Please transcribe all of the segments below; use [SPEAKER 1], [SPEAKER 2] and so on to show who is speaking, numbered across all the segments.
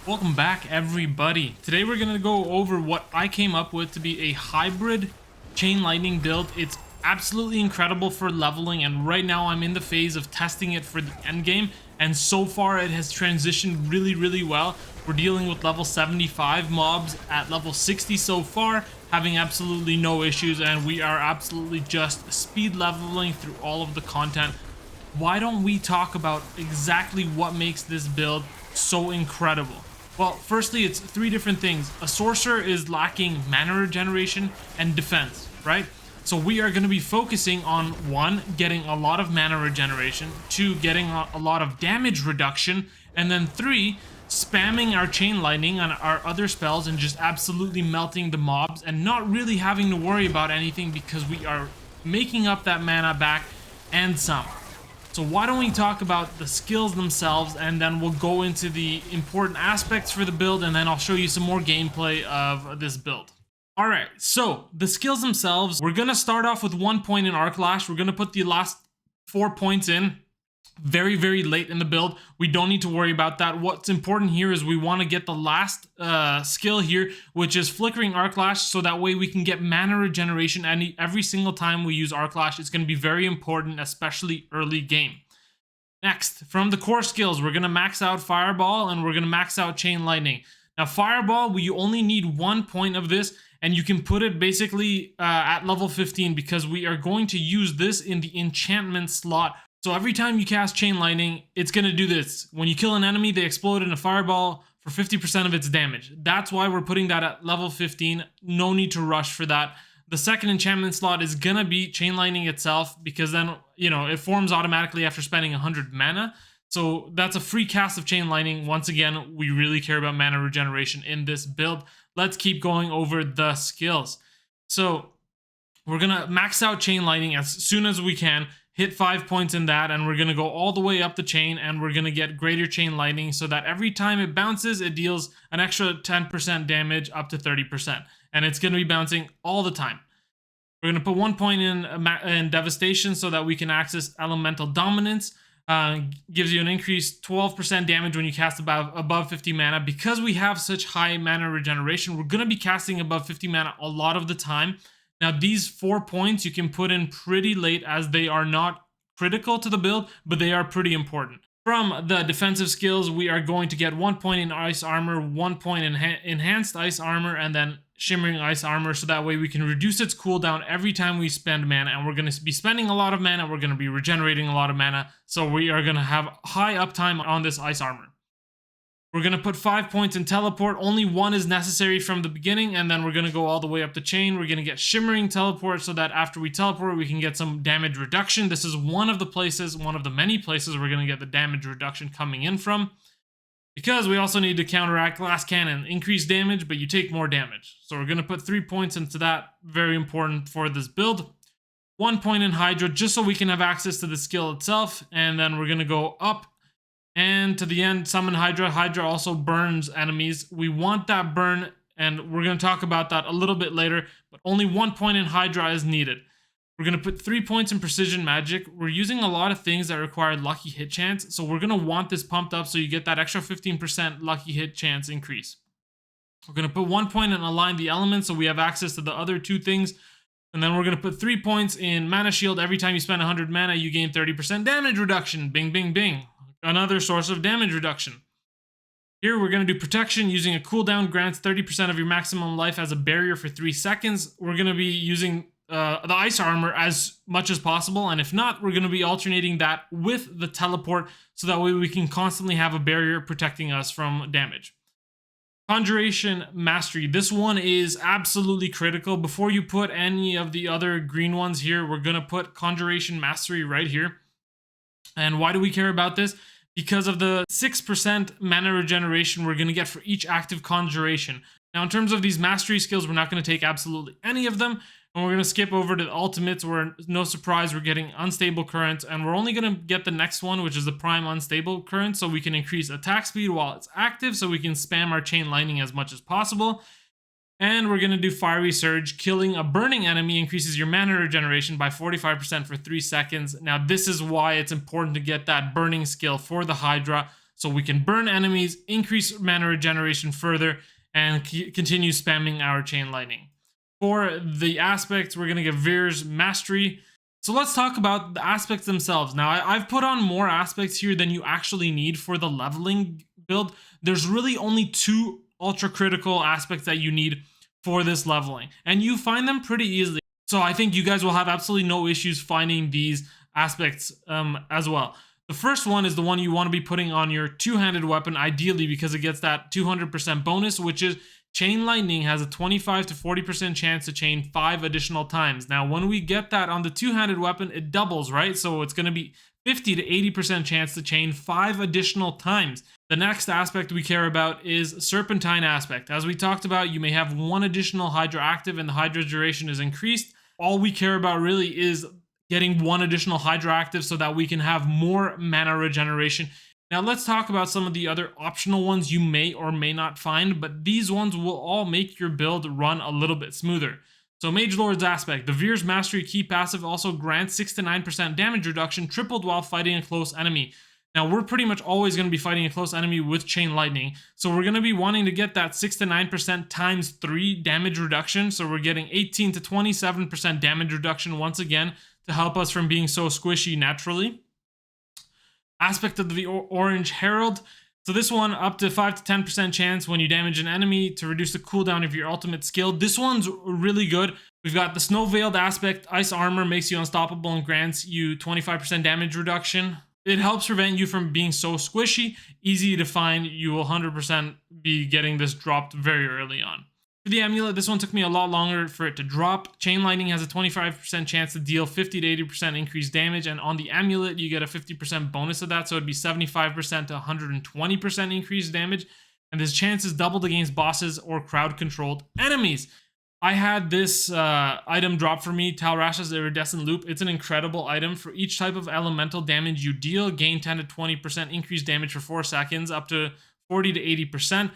[SPEAKER 1] Welcome back, everybody. Today we're gonna go over what I came up with to be a hybrid chain lightning build. It's absolutely incredible for leveling, and right now I'm in the phase of testing it for the end game, and so far it has transitioned really well. We're dealing with level 75 mobs at level 60 so far, having absolutely no issues, and we are absolutely just speed leveling through all of the content. Why don't we talk about exactly what makes this build so incredible? Well, firstly, it's three different things. A sorcerer is lacking mana regeneration and defense, right? So we are going to be focusing on one, getting a lot of mana regeneration, two, getting a lot of damage reduction, and then three, spamming our chain lightning on our other spells and just absolutely melting the mobs and not really having to worry about anything because we are making up that mana back and some. So why don't we talk about the skills themselves, and then we'll go into the important aspects for the build, and then I'll show you some more gameplay of this build. Alright, so the skills themselves, we're going to start off with 1 point in Arc Lash. We're going to put the last 4 points in very late in the build. We don't need to worry about that. What's important here is we want to get the last skill here, which is Flickering Arc Lash, so that way we can get mana regeneration every single time we use Arc Lash. It's going to be very important, especially early game. Next, from the core skills, we're going to max out Fireball and we're going to max out Chain Lightning. Now, Fireball, you only need 1 point of this, and you can put it basically at level 15 because we are going to use this in the enchantment slot. So every time you cast Chain Lightning, it's going to do this. When you kill an enemy, they explode in a fireball for 50% of its damage. That's why we're putting that at level 15. No need to rush for that. The second enchantment slot is going to be Chain Lightning itself, because then, it forms automatically after spending 100 mana. So that's a free cast of Chain Lightning. Once again, we really care about mana regeneration in this build. Let's keep going over the skills. So we're going to max out Chain Lightning as soon as we can. Hit 5 points in that, and we're going to go all the way up the chain, and we're going to get greater Chain Lightning so that every time it bounces, it deals an extra 10% damage up to 30%. And it's going to be bouncing all the time. We're going to put 1 point in Devastation so that we can access Elemental Dominance. Gives you an increased 12% damage when you cast above 50 mana. Because we have such high mana regeneration, we're going to be casting above 50 mana a lot of the time. Now, these 4 points you can put in pretty late, as they are not critical to the build, but they are pretty important. From the defensive skills, we are going to get 1 point in Ice Armor, 1 point in Enhanced Ice Armor, and then Shimmering Ice Armor, so that way we can reduce its cooldown every time we spend mana, and we're going to be spending a lot of mana, we're going to be regenerating a lot of mana, so we are going to have high uptime on this Ice Armor. We're going to put 5 points in Teleport. Only 1 is necessary from the beginning, and then we're going to go all the way up the chain. We're going to get Shimmering Teleport so that after we teleport, we can get some damage reduction. This is one of the many places we're going to get the damage reduction coming in from, because we also need to counteract Glass Cannon. Increase damage, but you take more damage. So we're going to put 3 points into that. Very important for this build. 1 point in Hydra, just so we can have access to the skill itself, and then we're going to go up and to the end, summon Hydra. Hydra also burns enemies. We want that burn, and we're going to talk about that a little bit later, but only 1 point in Hydra is needed. We're going to put 3 points in Precision Magic. We're using a lot of things that require lucky hit chance, so we're going to want this pumped up so you get that extra 15% lucky hit chance increase. We're going to put 1 point in Align the Elements so we have access to the other 2 things. And then we're going to put 3 points in Mana Shield. Every time you spend 100 mana, you gain 30% damage reduction. Bing, bing, bing. Another source of damage reduction. Here we're going to do Protection. Using a cooldown grants 30% of your maximum life as a barrier for 3 seconds. We're going to be using the Ice Armor as much as possible, and if not, we're going to be alternating that with the Teleport, so that way we can constantly have a barrier protecting us from damage. Conjuration Mastery. This one is absolutely critical. Before you put any of the other green ones here, we're going to put Conjuration Mastery right here. And why do we care about this? Because of the 6% mana regeneration we're going to get for each active conjuration. Now, in terms of these mastery skills, we're not going to take absolutely any of them, and we're going to skip over to the ultimates, where, no surprise, we're getting Unstable Current, and we're only going to get the next one, which is the Prime Unstable Current, so we can increase attack speed while it's active, so we can spam our Chain Lightning as much as possible. And we're going to do Fiery Surge. Killing a burning enemy increases your mana regeneration by 45% for 3 seconds. Now, this is why it's important to get that burning skill for the Hydra, so we can burn enemies, increase mana regeneration further, and continue spamming our chain lightning. For the aspects, we're going to get Veer's Mastery. So let's talk about the aspects themselves. Now, I've put on more aspects here than you actually need for the leveling build. There's really only 2 ultra critical aspects that you need for this leveling, and you find them pretty easily. So I think you guys will have absolutely no issues finding these aspects as well. The first one is the one you want to be putting on your two-handed weapon, ideally, because it gets that 200% bonus, which is Chain Lightning has a 25 to 40% chance to chain 5 additional times. Now, when we get that on the two-handed weapon, it doubles, right? So it's going to be 50 to 80% chance to chain 5 additional times. The next aspect we care about is Serpentine aspect. As we talked about, you may have 1 additional Hydra active and the Hydra duration is increased. All we care about really is getting 1 additional Hydra active so that we can have more mana regeneration. Now let's talk about some of the other optional ones you may or may not find, but these ones will all make your build run a little bit smoother. So Mage Lord's aspect. The Veer's Mastery key passive also grants 6 to 9% damage reduction, tripled while fighting a close enemy. Now we're pretty much always going to be fighting a close enemy with Chain Lightning, so we're going to be wanting to get that 6 to 9% times 3 damage reduction, so we're getting 18 to 27% damage reduction once again to help us from being so squishy naturally. Aspect of the Orange Herald. So this one, up to 5 to 10% chance when you damage an enemy to reduce the cooldown of your ultimate skill. This one's really good. We've got the Snow Veiled aspect. Ice Armor makes you unstoppable and grants you 25% damage reduction. It helps prevent you from being so squishy. Easy to find. You will 100% be getting this dropped very early on. For the amulet, this one took me a lot longer for it to drop. Chain Lightning has a 25% chance to deal 50 to 80% increased damage, and on the amulet, you get a 50% bonus of that, so it'd be 75% to 120% increased damage, and this chance is doubled against bosses or crowd-controlled enemies. I had this item drop for me, Talrash's Iridescent Loop. It's an incredible item. For each type of elemental damage you deal, gain 10 to 20% increased damage for 4 seconds, up to 40 to 80%.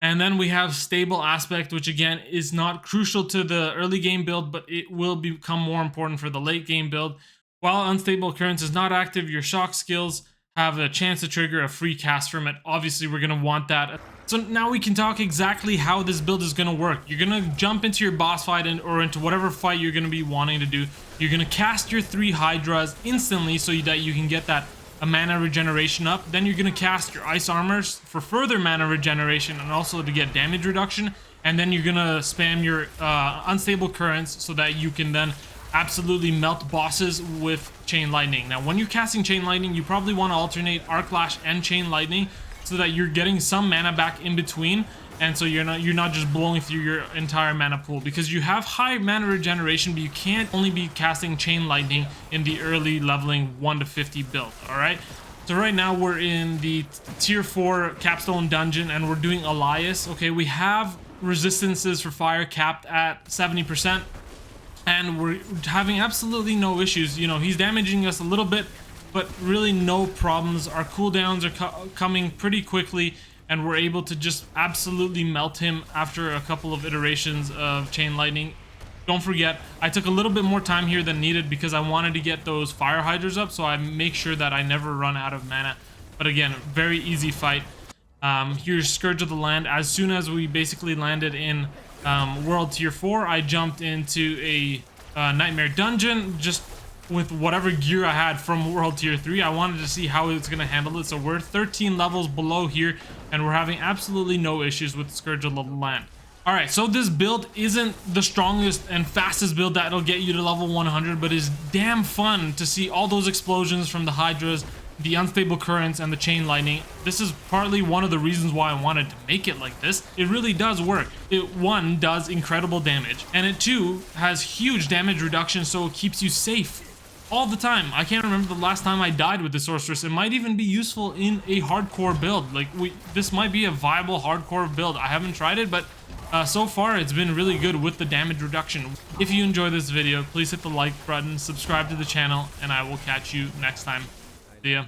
[SPEAKER 1] And then we have Stable aspect, which again is not crucial to the early game build, but it will become more important for the late game build. While Unstable Occurrence is not active, your shock skills have a chance to trigger a free cast from it. Obviously, we're going to want that. So now we can talk exactly how this build is going to work. You're going to jump into your boss fight or into whatever fight you're going to be wanting to do. You're going to cast your 3 Hydras instantly so that you can get that mana regeneration up. Then you're going to cast your Ice Armors for further mana regeneration and also to get damage reduction. And then you're going to spam your Unstable Currents so that you can then absolutely melt bosses with Chain Lightning. Now, when you're casting Chain Lightning, you probably want to alternate Arc Lash and Chain Lightning so that you're getting some mana back in between, and so you're not just blowing through your entire mana pool, because you have high mana regeneration, but you can't only be casting Chain Lightning in the early leveling 1 to 50 build. All right. So right now we're in the tier 4 capstone dungeon and we're doing Elias. Okay, we have resistances for fire capped at 70%. And we're having absolutely no issues. You know, he's damaging us a little bit, but really no problems. Our cooldowns are coming pretty quickly, and we're able to just absolutely melt him after a couple of iterations of Chain Lightning. Don't forget, I took a little bit more time here than needed because I wanted to get those Fire Hydras up, so I make sure that I never run out of mana. But again, very easy fight. Here's Scourge of the Land. As soon as we basically landed in World Tier 4, I jumped into a Nightmare Dungeon just with whatever gear I had from World Tier 3. I wanted to see how it's going to handle it. So we're 13 levels below here, and we're having absolutely no issues with Scourge of the Land. Alright, so this build isn't the strongest and fastest build that'll get you to level 100, but is damn fun to see all those explosions from the Hydras, the Unstable Currents, and the Chain Lightning. This is partly one of the reasons why I wanted to make it like this. It really does work. It, 1, does incredible damage, and it 2, has huge damage reduction, so it keeps you safe all the time. I can't remember the last time I died with the Sorceress. It might even be useful in a hardcore build. Like, this might be a viable hardcore build. I haven't tried it, but so far it's been really good with the damage reduction. If you enjoyed this video, please hit the like button, subscribe to the channel, and I will catch you next time. See ya.